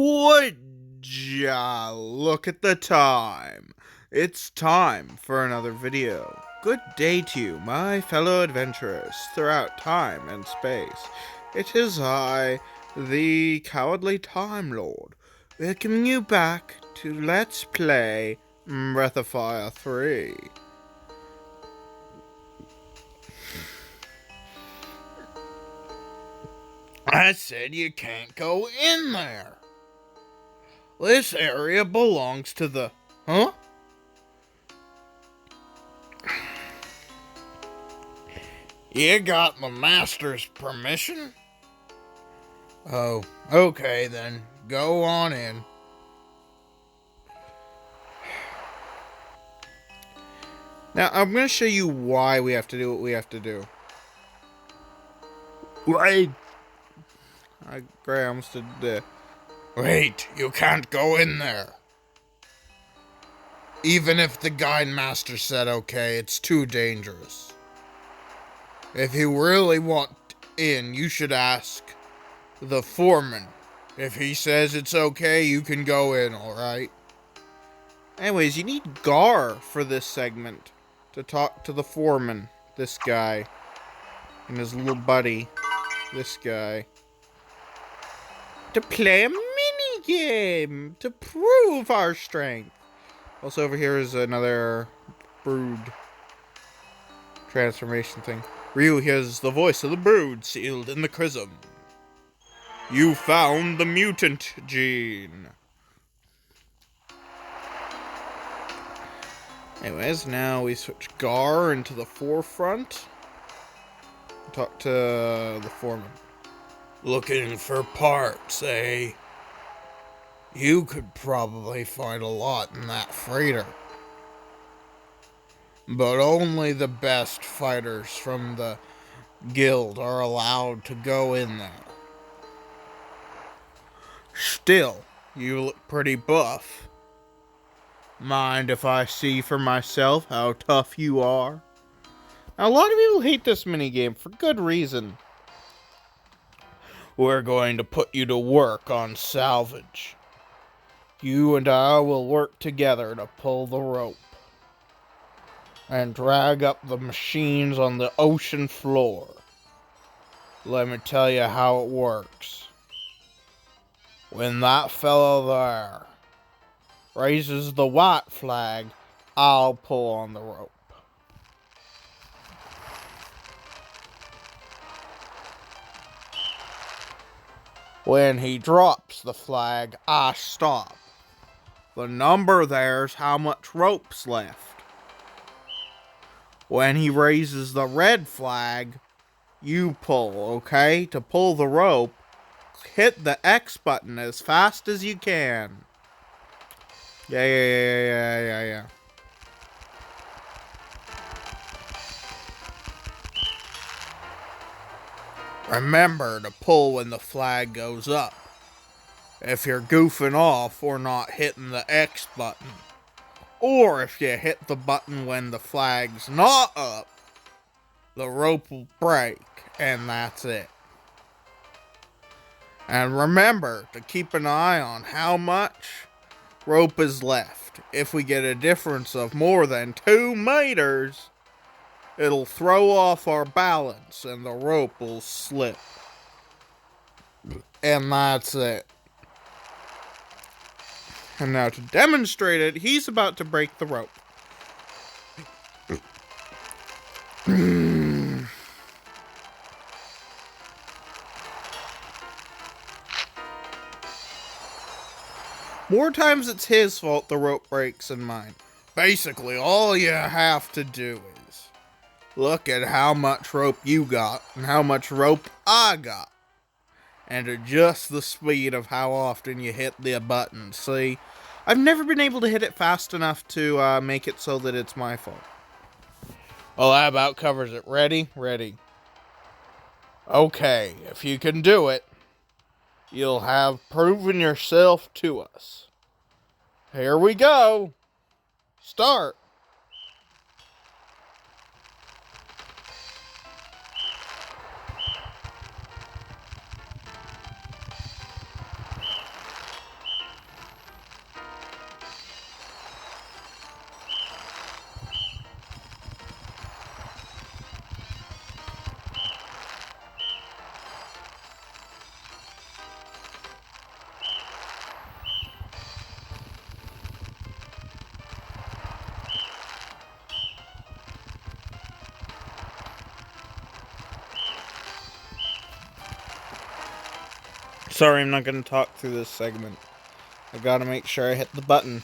Would ya look at the time? It's time for another video. Good day to you, my fellow adventurers throughout time and space. It is I, the Cowardly Time Lord, welcoming you back to Let's Play Breath of Fire 3. I said you can't go in there. This area belongs to the... Huh? You got the master's permission? Oh, okay then. Go on in. Now, I'm going to show you why we have to do what we have to do. Wait. Graham stood there. Wait, you can't go in there. Even if the guide master said okay, it's too dangerous. If you really want in, you should ask the foreman. If he says it's okay, you can go in, alright? Anyways, you need Gar for this segment to talk to the foreman, this guy, and his little buddy, this guy, to play a mini-game to prove our strength. Also over here is another brood transformation thing. Ryu hears the voice of the brood sealed in the chrism. You found the mutant gene. Anyways, now we switch Gar into the forefront. Talk to the foreman. Looking for parts, eh? You could probably find a lot in that freighter. But only the best fighters from the guild are allowed to go in there. Still, you look pretty buff. Mind if I see for myself how tough you are? Now, a lot of people hate this minigame for good reason. We're going to put you to work on salvage. You and I will work together to pull the rope and drag up the machines on the ocean floor. Let me tell you how it works. When that fellow there raises the white flag, I'll pull on the rope. When he drops the flag, I stop. The number there's how much rope's left. When he raises the red flag, you pull, okay? To pull the rope, hit the X button as fast as you can. Yeah. Remember to pull when the flag goes up. If you're goofing off or not hitting the X button, or if you hit the button when the flag's not up, the rope will break, and that's it. And remember to keep an eye on how much rope is left. If we get a difference of more than 2 meters, it'll throw off our balance and the rope will slip. And that's it. And now to demonstrate it, he's about to break the rope. More times it's his fault the rope breaks than mine. Basically, all you have to do is look at how much rope you got and how much rope I got, and adjust the speed of how often you hit the button. See, I've never been able to hit it fast enough to make it so that it's my fault. Well, that about covers it. Ready? Ready. Okay, if you can do it, you'll have proven yourself to us. Here we go. Start. Sorry, I'm not going to talk through this segment. I gotta make sure I hit the button.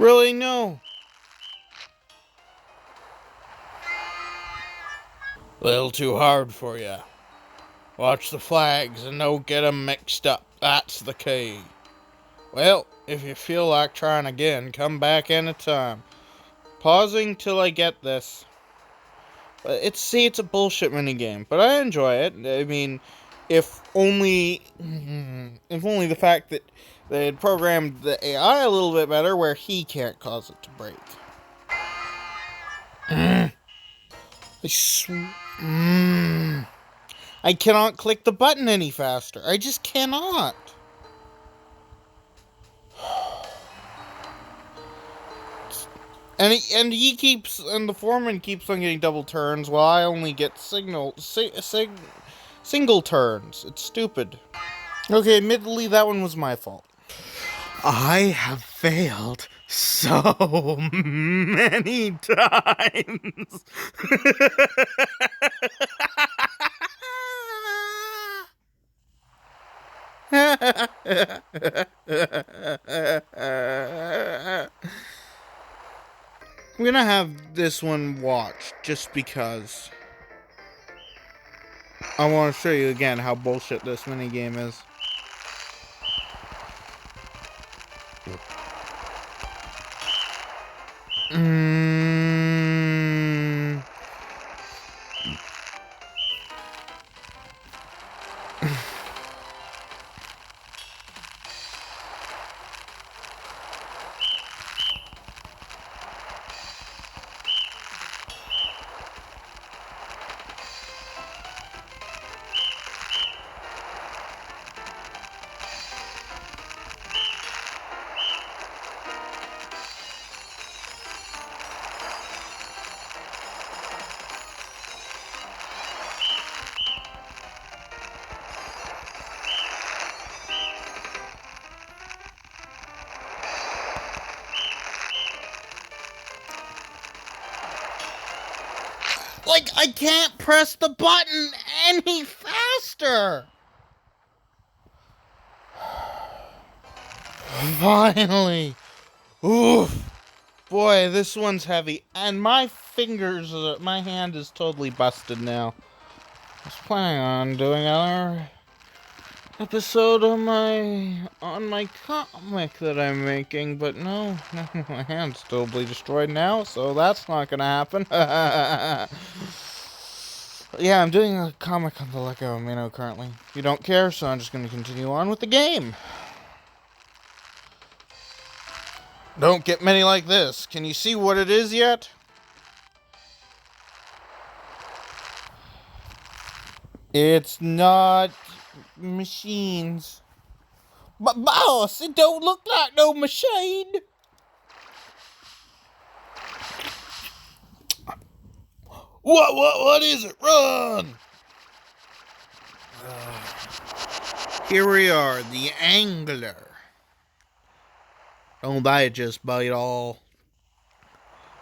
Really? No. A little too hard for you. Watch the flags and don't get 'em mixed up. That's the key. Well, if you feel like trying again, come back anytime. Pausing till I get this. It's a bullshit minigame, but I enjoy it. I mean, if only the fact that they had programmed the AI a little bit better where he can't cause it to break. I cannot click the button any faster. I just cannot. And the foreman keeps on getting double turns while I only get single turns. It's stupid. Okay, admittedly, that one was my fault. I have failed so many times. I'm gonna have this one watched just because I want to show you again how bullshit this minigame is. Like, I can't press the button any faster! Finally! Oof! Boy, this one's heavy. And my my hand is totally busted now. I was planning on doing another episode on my comic that I'm making, but no, my hand's totally destroyed now, so that's not gonna happen. Yeah, I'm doing a comic on the Lego Amino currently. You don't care, so I'm just gonna continue on with the game. Don't get many like this. Can you see what it is yet? It's not machines. But boss, it don't look like no machine. What is it? Run! Here we are, the angler. Don't they just bite all?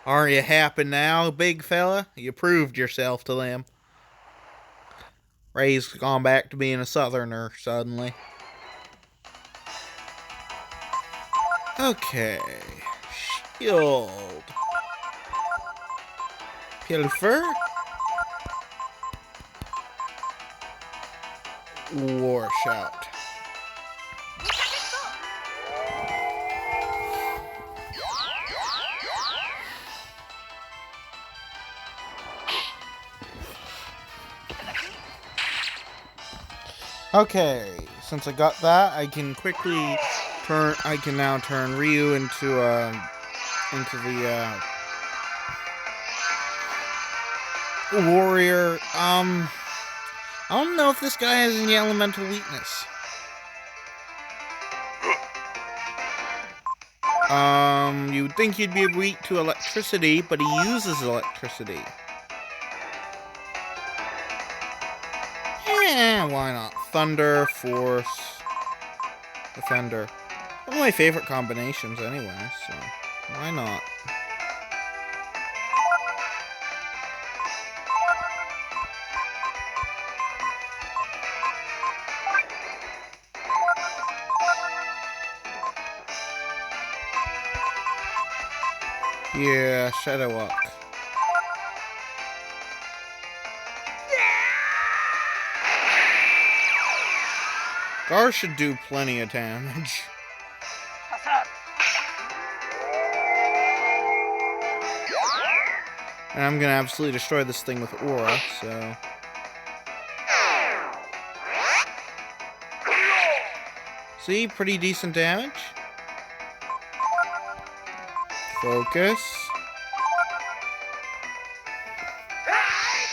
Aren't you happy now, big fella? You proved yourself to them. Ray's gone back to being a southerner suddenly. Okay. Shield. Pilfer. War shout. Okay, since I got that, I can quickly turn. I can now turn Ryu into the warrior. I don't know if this guy has any elemental weakness. You'd think he'd be weak to electricity, but he uses electricity. Yeah, why not? Thunder, Force, Defender. One of my favorite combinations anyway, so why not? Yeah, Shadow Walk. Gar should do plenty of damage. And I'm gonna absolutely destroy this thing with Aura, so... See, pretty decent damage. Focus.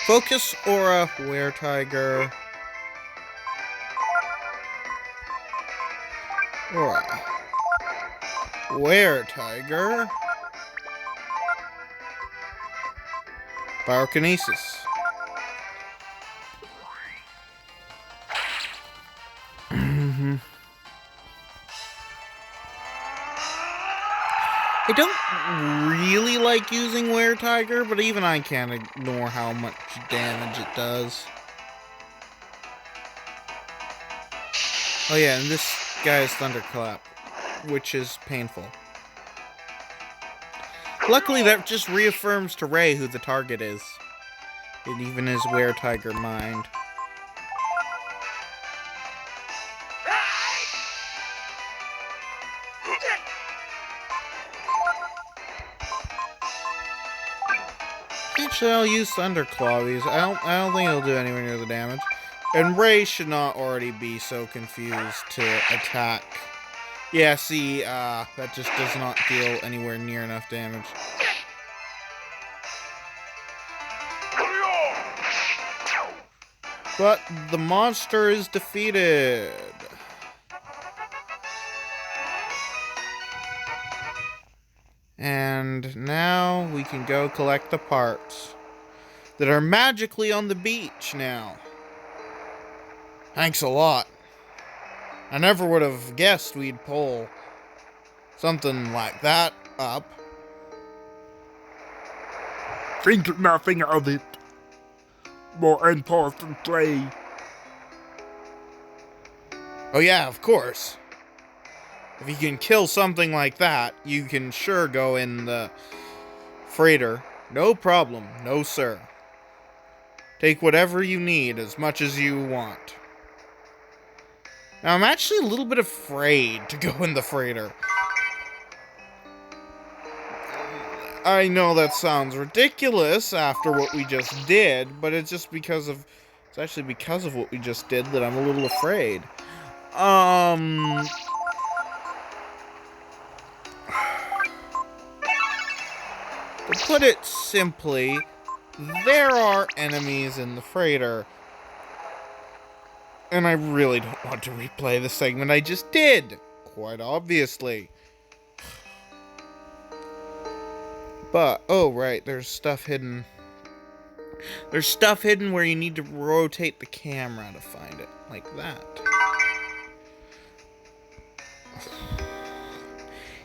Focus, Aura, Were-Tiger. Aura. Were-Tiger. Pyrokinesis. I don't really like using Were-Tiger, but even I can't ignore how much damage it does. Oh yeah, and this guy is Thunderclap, which is painful. Luckily, that just reaffirms to Ray who the target is. In even his Were-Tiger mind. Actually, I'll use Thunderclaw because I don't think it'll do anywhere near the damage. And Ray should not already be so confused to attack. Yeah, see, that just does not deal anywhere near enough damage. But the monster is defeated. And now we can go collect the parts that are magically on the beach now. Thanks a lot. I never would have guessed we'd pull something like that up. Think nothing of it. More importantly. Oh yeah, of course. If you can kill something like that, you can sure go in the freighter. No problem, no sir. Take whatever you need, as much as you want. Now, I'm actually a little bit afraid to go in the freighter. I know that sounds ridiculous after what we just did, but it's just because of... It's actually because of what we just did that I'm a little afraid. To put it simply, there are enemies in the freighter. And I really don't want to replay the segment I just did. Quite obviously. But, oh right, there's stuff hidden. There's stuff hidden where you need to rotate the camera to find it. Like that.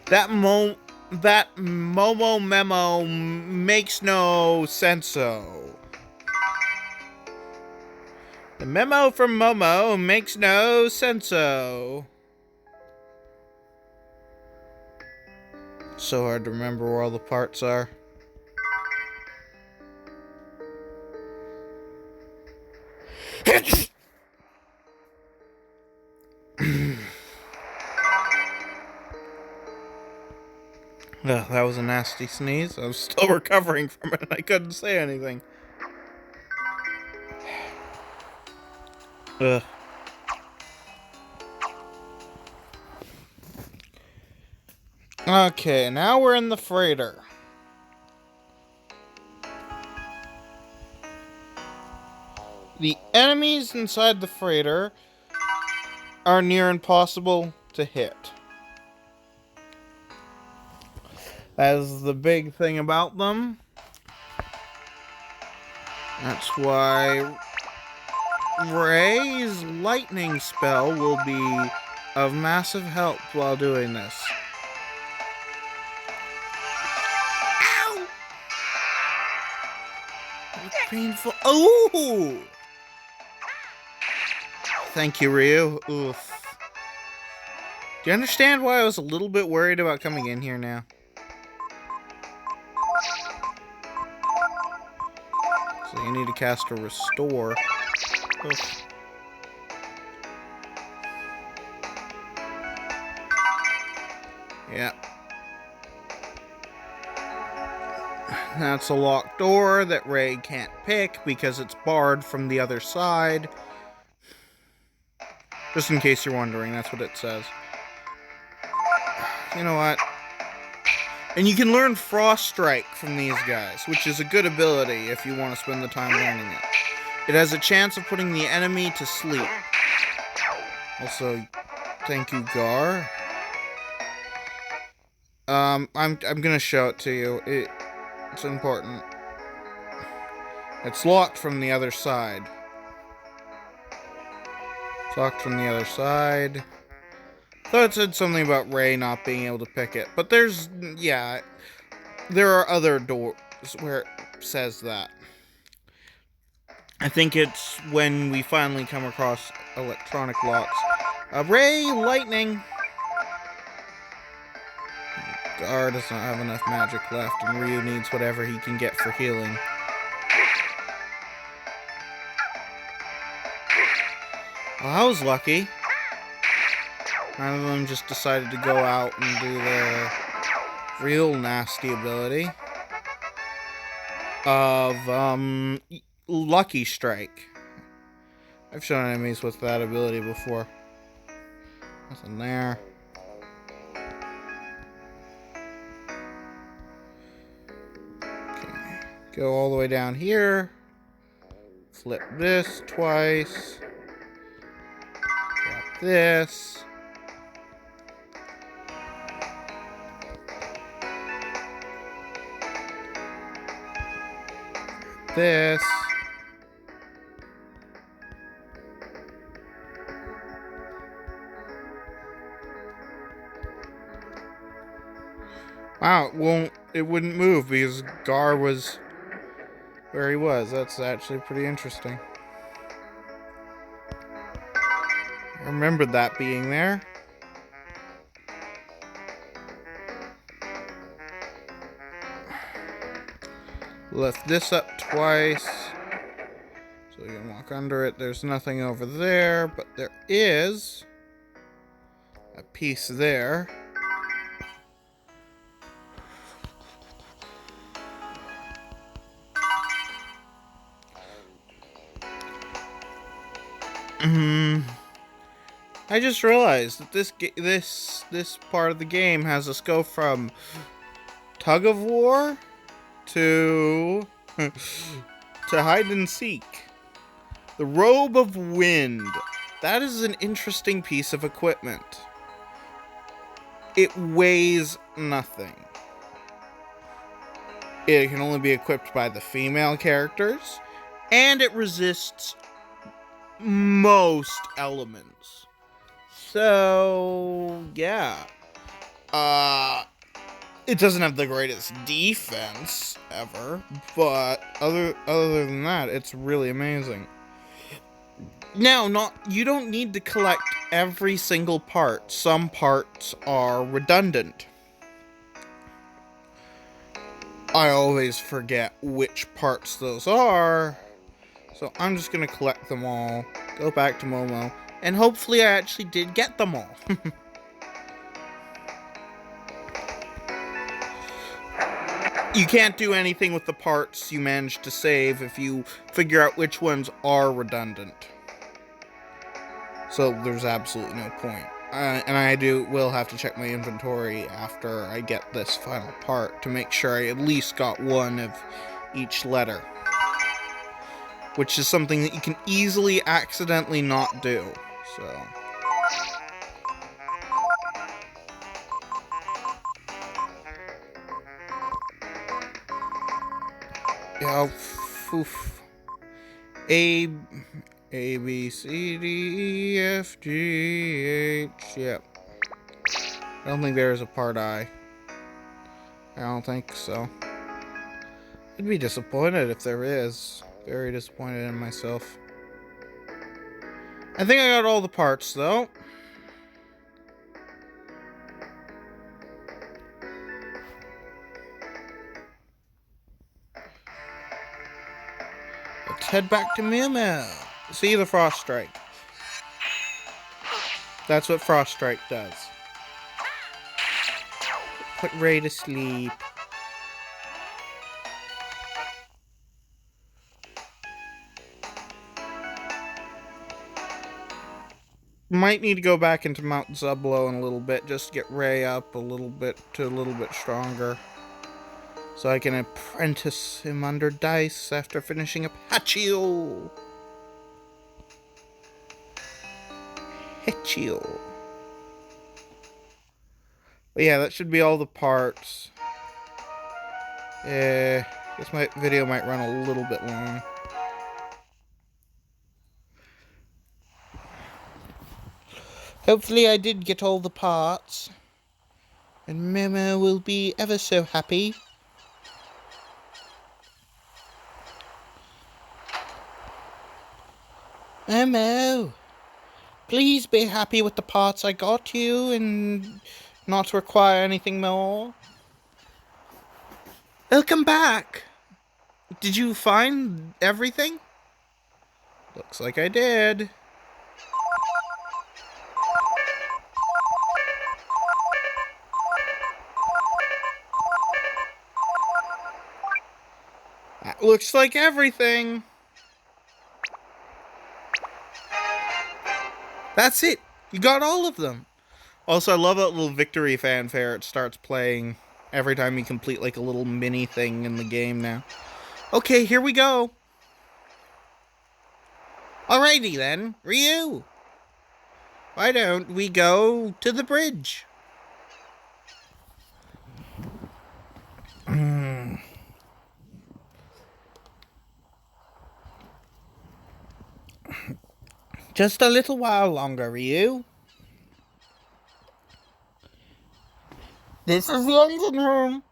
That Momo memo makes no senso. The memo from Momo makes no senso. So hard to remember where all the parts are. Ugh, that was a nasty sneeze. I was still recovering from it and I couldn't say anything. Ugh. Okay, now we're in the freighter. The enemies inside the freighter are near impossible to hit. That is the big thing about them. That's why Ray's lightning spell will be of massive help while doing this. Ow! It's painful. Oh! Thank you, Ryu. Oof. Do you understand why I was a little bit worried about coming in here now? So you need to cast a restore. Oof. Yeah. That's a locked door that Ray can't pick because it's barred from the other side. Just in case you're wondering, that's what it says. You know what? And you can learn Frost Strike from these guys, which is a good ability if you want to spend the time learning it. It has a chance of putting the enemy to sleep. Also, thank you, Gar. I'm gonna show it to you. It's important. It's locked from the other side. It's locked from the other side. Thought it said something about Ray not being able to pick it, but there are other doors where it says that. I think it's when we finally come across electronic locks. Ray, lightning. Gar does not have enough magic left, and Ryu needs whatever he can get for healing. Well, I was lucky. None of them just decided to go out and do their real nasty ability of Lucky Strike. I've shown enemies with that ability before. Nothing there. Okay. Go all the way down here. Flip this twice. Flip this. This. Wow, it wouldn't move because Gar was where he was. That's actually pretty interesting. I remembered that being there. Lift this up twice. So you can walk under it. There's nothing over there, but there is a piece there. I just realized that this part of the game has a scope from tug of war to hide and seek. The Robe of Wind. That is an interesting piece of equipment. It weighs nothing. It can only be equipped by the female characters, and it resists most elements. So, yeah. It doesn't have the greatest defense ever, but other than that, it's really amazing. Now, you don't need to collect every single part. Some parts are redundant. I always forget which parts those are, so I'm just gonna collect them all, go back to Momo, and hopefully I actually did get them all. You can't do anything with the parts you managed to save if you figure out which ones are redundant. So there's absolutely no point. And I will have to check my inventory after I get this final part to make sure I at least got one of each letter. which is something that you can easily accidentally not do. So yeah, oof. A B C D E F G H. Yep. I don't think there is a part I. I don't think so. I'd be disappointed if there is. Very disappointed in myself. I think I got all the parts, though. Let's head back to Mew Mew. See the Frost Strike. That's what Frost Strike does. Put Ray to sleep. Might need to go back into Mount Zublo in a little bit, just to get Ray up a little bit stronger. So I can apprentice him under Dice after finishing Hachio. Hachio. But yeah, that should be all the parts. This video might run a little bit long. Hopefully I did get all the parts. And Momo will be ever so happy. Momo, please be happy with the parts I got you and not require anything more. Welcome back. Did you find everything? Looks like I did. That looks like everything. That's it. You got all of them. Also, I love that little victory fanfare it starts playing every time you complete like a little mini thing in the game now. Okay, here we go. Alrighty then, Ryu. Why don't we go to the bridge? Just a little while longer, Ryu. This is the engine room.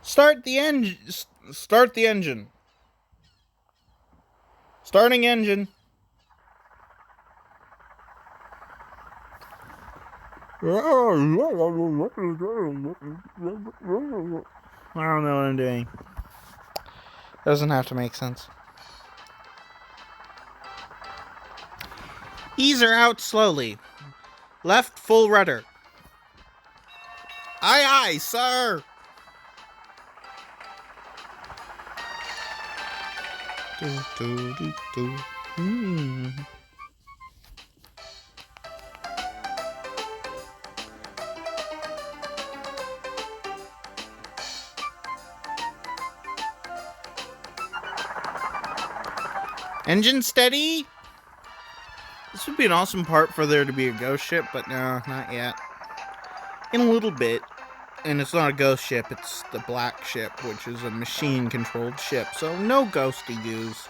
Start the engine. Start the engine. Starting engine. I don't know what I'm doing. Doesn't have to make sense. Ease her out slowly. Left full rudder. Aye, aye, sir. Engine steady. This would be an awesome part for there to be a ghost ship, but no, not yet. In a little bit. And it's not a ghost ship, it's the black ship, which is a machine-controlled ship, so no ghost to use.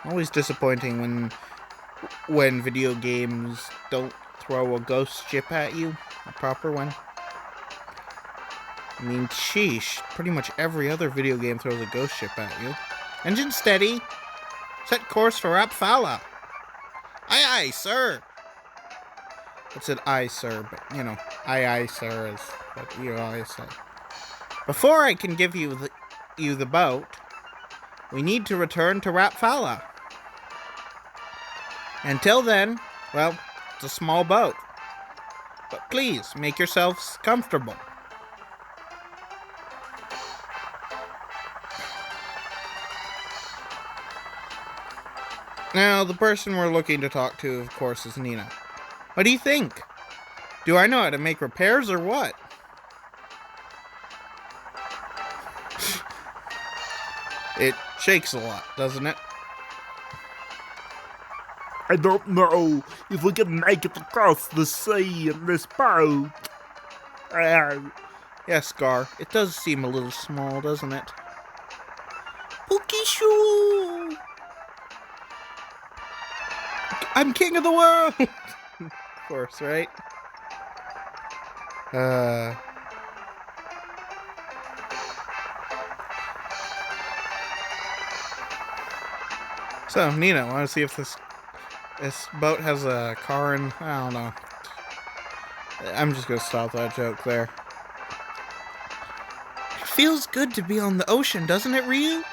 Always disappointing when video games don't throw a ghost ship at you, a proper one. I mean, sheesh, pretty much every other video game throws a ghost ship at you. Engine steady. Set course for Rapfala. Aye, aye, sir. It said aye, sir, but, you know, aye, aye, sir is what you always say. Before I can give you the boat, we need to return to Rapfala. Until then, well, it's a small boat. But please, make yourselves comfortable. Now, the person we're looking to talk to, of course, is Nina. What do you think? Do I know how to make repairs or what? Shakes a lot, doesn't it? I don't know if we can make it across the sea in this boat. Yes, Gar. It does seem a little small, doesn't it? Pukishu! I'm king of the world! Of course, right? So, Nina, want to see if this boat has a car in... I don't know. I'm just gonna stop that joke there. It feels good to be on the ocean, doesn't it, Ryu?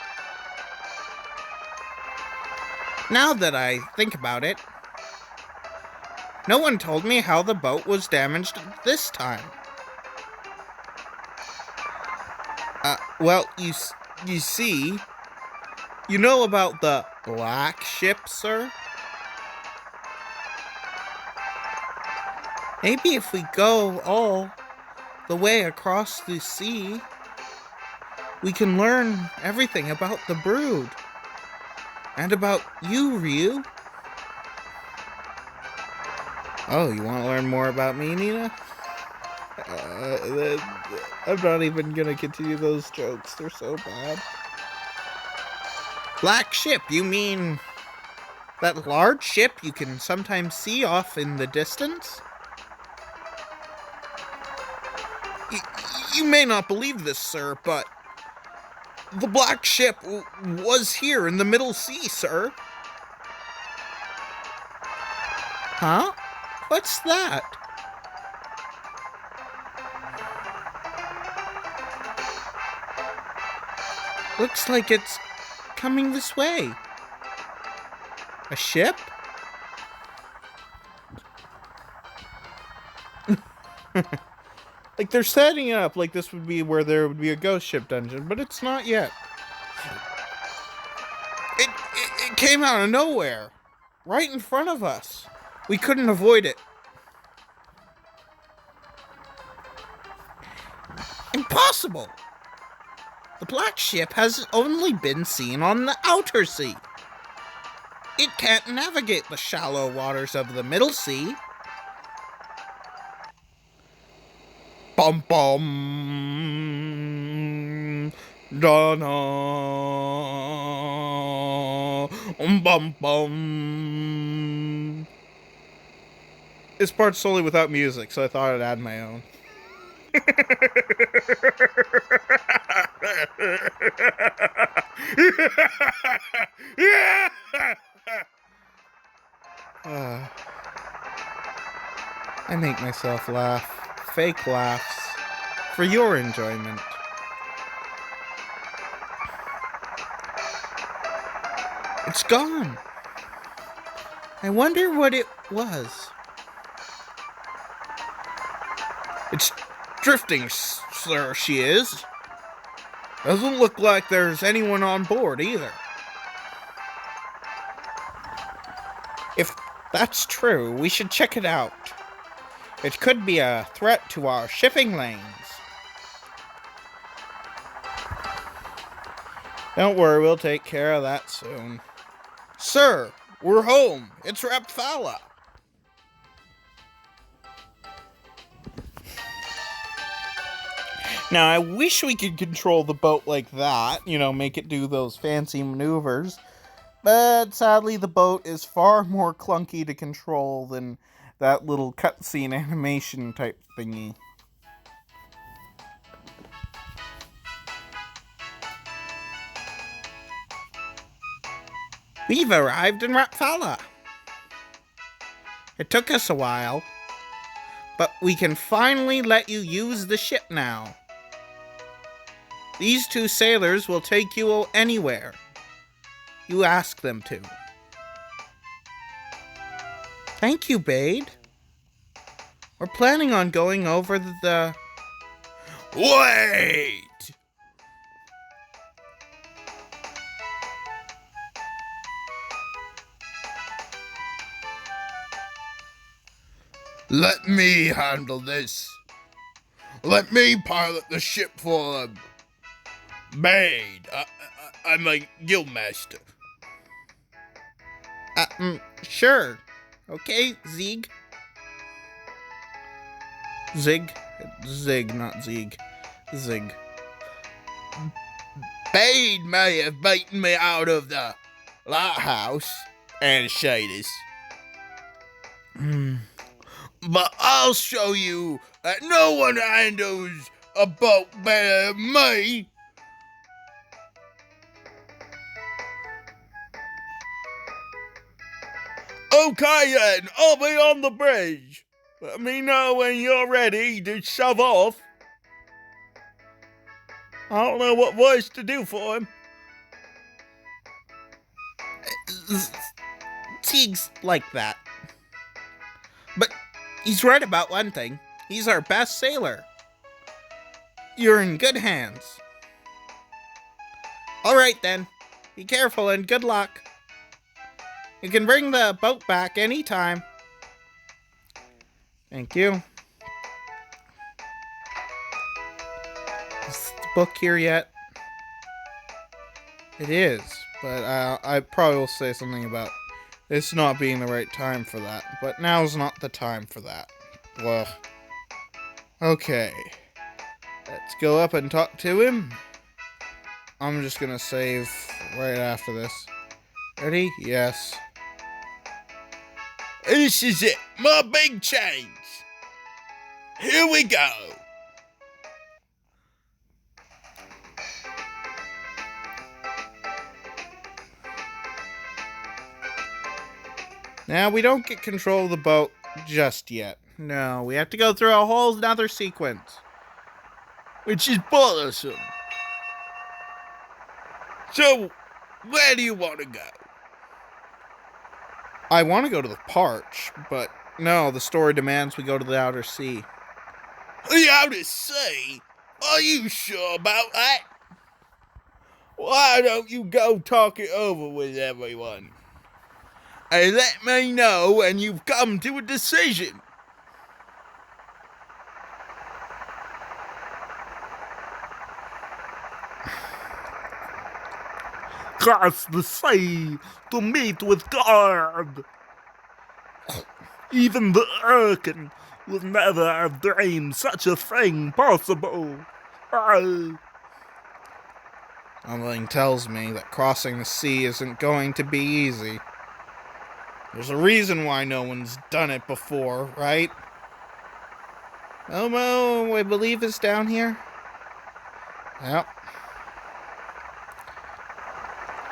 Now that I think about it, no one told me how the boat was damaged this time. Well, you see, you know about the black ship, sir? Maybe if we go all the way across the sea, we can learn everything about the brood. And about you, Ryu. Oh, you want to learn more about me, Nina? I'm not even gonna continue those jokes. They're so bad. Black ship, you mean that large ship you can sometimes see off in the distance? You may not believe this, sir, but the black ship was here in the Middle Sea, sir. Huh? What's that? Looks like it's coming this way. A ship? Like they're setting it up like this would be where there would be a ghost ship dungeon, but it's not yet. It came out of nowhere. Right in front of us. We couldn't avoid it. Impossible! The black ship has only been seen on the outer sea. It can't navigate the shallow waters of the Middle Sea. Bum bum, da na, bum bum. This part's solely without music, so I thought I'd add my own. I make myself laugh. Fake laughs. For your enjoyment. It's gone. I wonder what it was. It's drifting, sir, she is. Doesn't look like there's anyone on board either. If that's true, we should check it out. It could be a threat to our shipping lanes. Don't worry, we'll take care of that soon. Sir, we're home. It's Rapthala. Now, I wish we could control the boat like that, make it do those fancy maneuvers. But sadly, the boat is far more clunky to control than that little cutscene animation type thingy. We've arrived in Rapthala. It took us a while, but we can finally let you use the ship now. These two sailors will take you anywhere you ask them to. Thank you, Bade. We're planning on going over the... Wait! Let me handle this. Let me pilot the ship for them. Bade, I mean, Guildmaster. Sure. Okay, Zig. Zig? Zig, not Zig. Zig. Bade may have beaten me out of the lighthouse and Shadis. But I'll show you that no one handles a boat better than me. Okay then, I'll be on the bridge. Let me know when you're ready to shove off. I don't know what voice to do for him. Zig's like that. But he's right about one thing. He's our best sailor. You're in good hands. Alright then. Be careful and good luck. You can bring the boat back anytime. Thank you. Is the book here yet? It is, but I probably will say something about it's not being the right time for that. But now's not the time for that. Well, okay. Let's go up and talk to him. I'm just gonna save right after this. Ready? Yes. This is it, my big change. Here we go. Now, we don't get control of the boat just yet. No, we have to go through a whole another sequence. Which is bothersome. So, where do you want to go? I want to go to the Parch, but no, the story demands we go to the outer sea. The outer sea? Are you sure about that? Why don't you go talk it over with everyone? And let me know when you've come to a decision. Cross the sea to meet with God. Even the Urkin would never have dreamed such a thing possible. Something tells me that crossing the sea isn't going to be easy. There's a reason why no one's done it before, right? Elmo, I believe, is down here. Yep.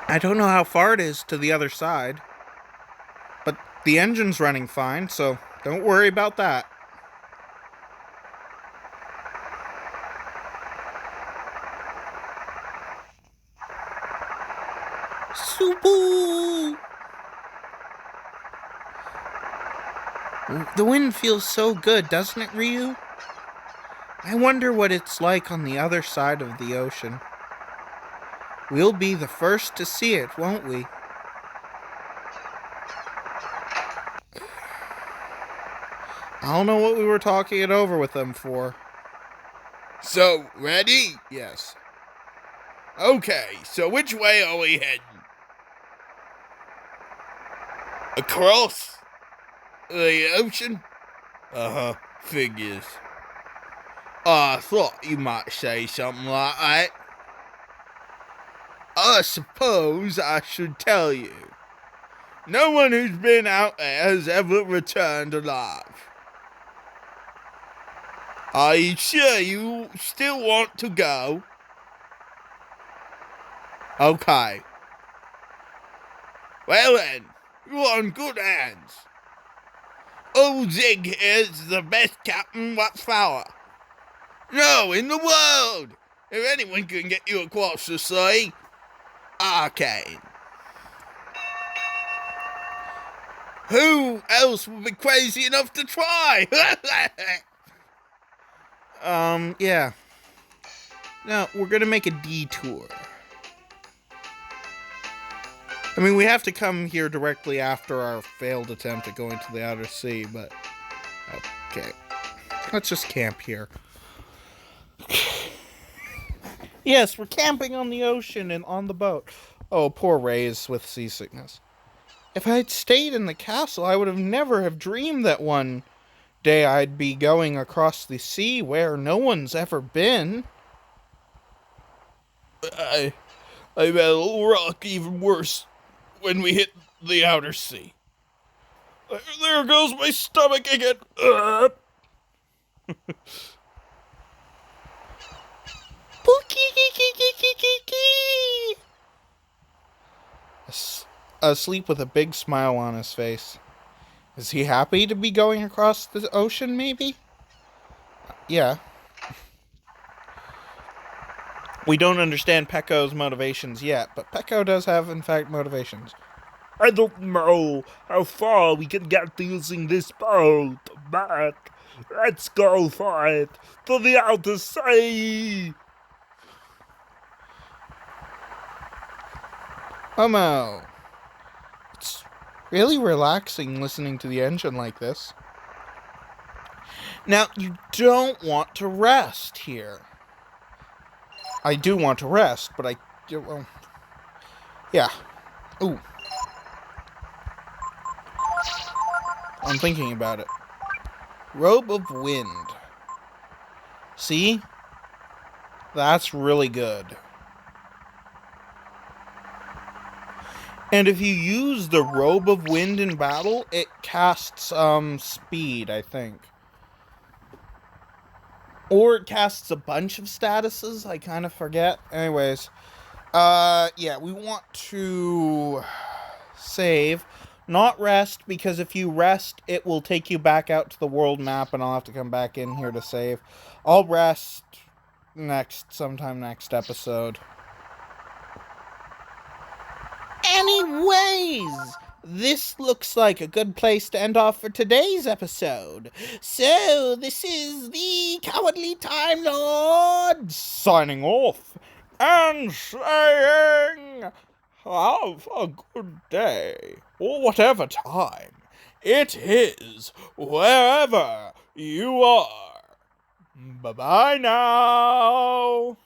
I don't know how far it is to the other side. But the engine's running fine, so don't worry about that. Subu! The wind feels so good, doesn't it, Ryu? I wonder what it's like on the other side of the ocean. We'll be the first to see it, won't we? I don't know what we were talking it over with them for. So, ready? Yes. Okay, so which way are we heading? Across the ocean? Uh-huh, figures. I thought you might say something like that. I suppose I should tell you. No one who's been out there has ever returned alive. Are you sure you still want to go? Okay. Well then, you're on good hands. Old Zig is the best captain whatsoever. No, in the world! If anyone can get you across the sea, I can. Who else would be crazy enough to try? Yeah. No, we're gonna make a detour. I mean, we have to come here directly after our failed attempt at going to the outer sea, but... Okay. Let's just camp here. Yes, we're camping on the ocean and on the boat. Oh, poor Ray's with seasickness. If I had stayed in the castle, I would have never have dreamed that one day I'd be going across the sea where no one's ever been. I made a little rock even worse when we hit the outer sea. There goes my stomach again. Asleep with a big smile on his face. Is he happy to be going across the ocean, maybe? Yeah. We don't understand Pecco's motivations yet, but Pecco does have, in fact, motivations. I don't know how far we can get using this boat, but let's go for it to the outer sea. Momo. It's really relaxing listening to the engine like this. Now, you don't want to rest here. I do want to rest, but well, yeah. Ooh. I'm thinking about it. Robe of Wind. See? That's really good. And if you use the Robe of Wind in battle, it casts speed, I think. Or it casts a bunch of statuses, I kind of forget. Anyways, yeah, we want to save, not rest, because if you rest, it will take you back out to the world map, and I'll have to come back in here to save. I'll rest sometime next episode. Anyways, this looks like a good place to end off for today's episode. So, this is the Cowardly Time Lord signing off and saying, have a good day, or whatever time it is, wherever you are. Bye-bye now.